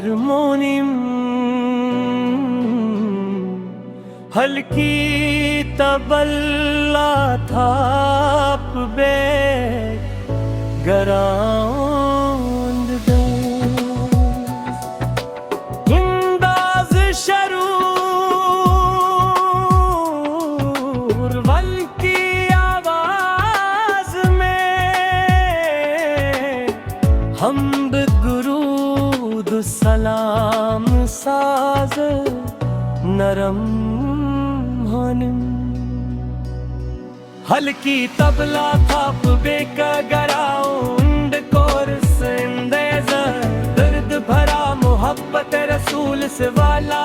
harmonium हल्की तबला थाप बे ground इंदाज Sharur वल की आवाज में हमद गुरूद सलाम साज नरम होनिम हल्की तबला थाप बेका गराउंड कोरस इंदेज़र दर्द भरा मोहब्बत रसूल से वाला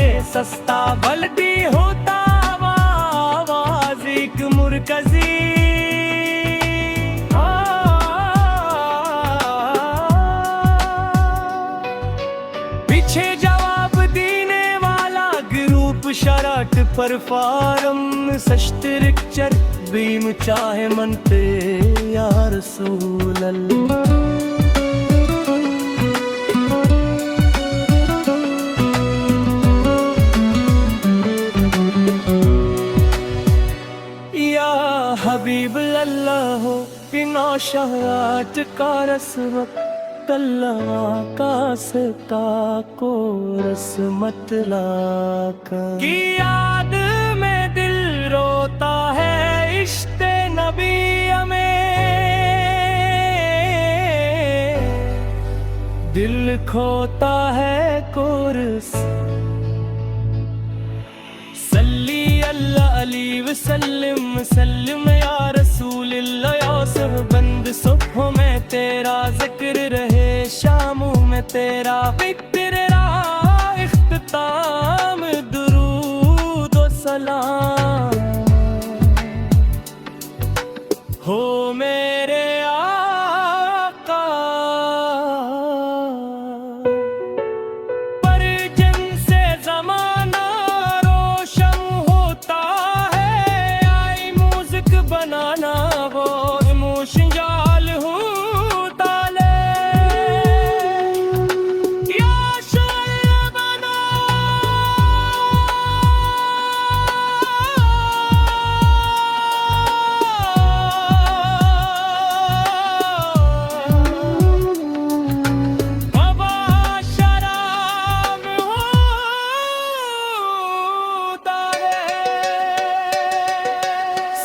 ए सस्ता बल्दी होता आवाज़ एक मुरकज़ी पीछे जवाब देने वाला ग्रुप शराट पर फारम सश्तरिक्चर बीम चाहे मनते या रसूल अल्लाह या हबीब अल्लाह हो बिना शहराट का रस्मत तल्ला का सता को रस्मत लाका की याद में दिल रोता है इश्ते नबी में दिल खोता है कोरस सल्ली अल्लाह अली वसल्लम सल्लम या रसूल अल्लाह या सरबंद सुबह में तेरा जिक्र रहे शामों में तेरा फिक्र रहा इख्तिताम दुरूद व सलाम हो मेरे आका पर जिनसे ज़माना रोशन होता है आई म्यूजिक बनाना वो इमोशन जाल होता ले या शायर बना बाबा शराब होता है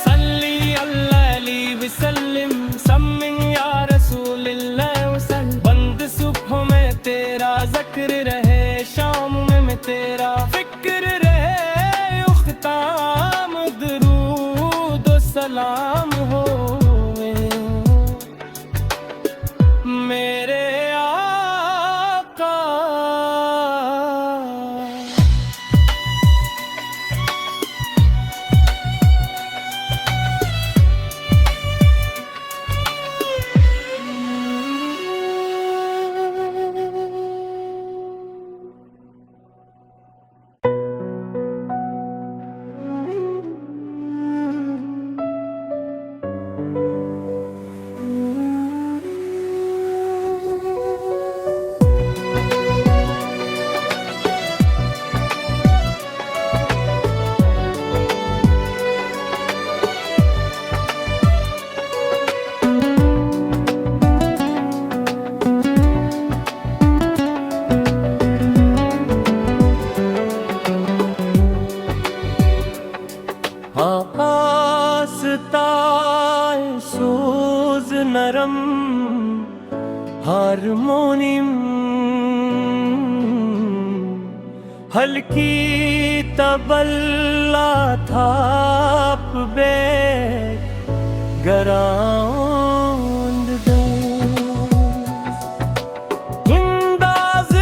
सल्ली अल्लाह अली वसल्लम सम्मिन या रसूल अल्लाह वसल्लम बंद सुबह में तेरा जिक्र रहे शाम में तेरा फिक्र रहे उख्ताम दुरूद व सलाम हो मेरे आका आस्ताए सोज नरम हारमोनियम हल्की तबला थाप बे गराउंड इंदाज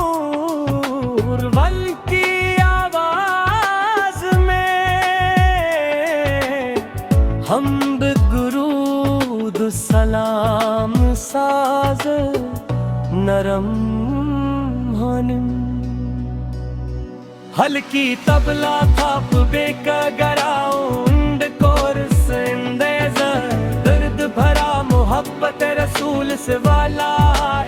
शरूर वल की आवाज में हमद गुरूद सलाम साज नरम होनिम हल्की तबला थाप बेका गराउंड कोरस इंदेज़र दर्द भरा मोहब्बत रसूल से वाला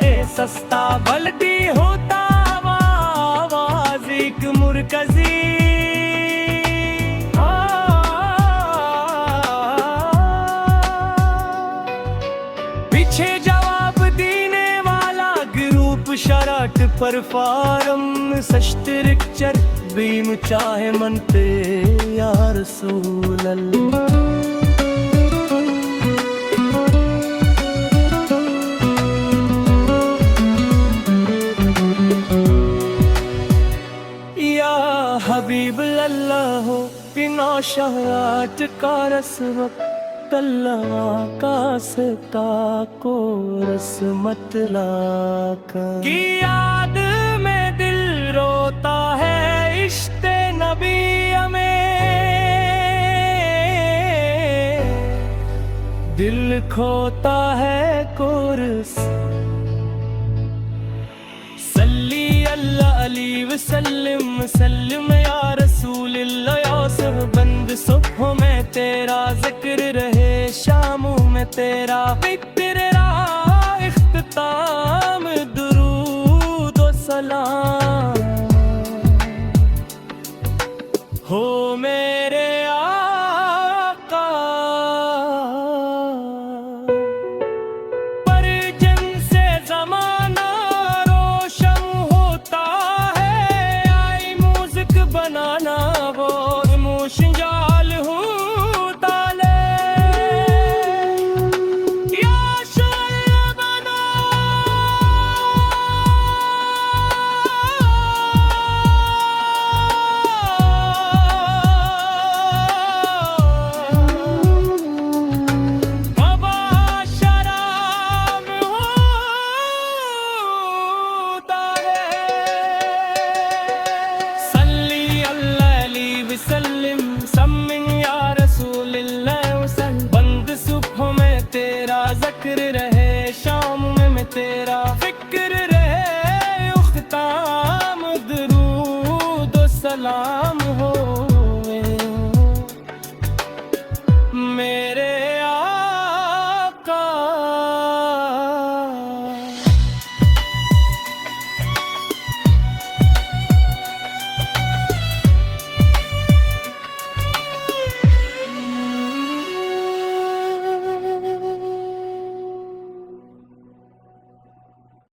ए सस्ता बल्दी होता आवाज एक मुरकजी पीछे जवाब देने वाला ग्रुप शराट पर फारम सश्तरिक्चर बीम चाहे मनते या रसूल अल्लाह हबीब अल्लाह हो बिना शहादत का रस्मत तल्ला का सता को रस्मत लाका की याद में दिल रोता है इश्क़ नबी में दिल खोता है कोरस अली वसल्लम सल्लम या रसूल अल्लाह या सहबंद सुबह में तेरा जिक्र रहे शामों में तेरा फिक्र रहा इख्तिताम दुरूद व सलाम हो मेरे आका पर जिनसे ज़माना बनाना वो मुशंजाल हूँ ताले या शायर बना बाबा शराब हूँ ताले सल्लिम सम्मिन या रसूल अल्लाह वसल्लम बंद सुबह में तेरा जिक्र रहे शाम में तेरा फिक्र रहे उख्ताम दुरूद व सलाम हो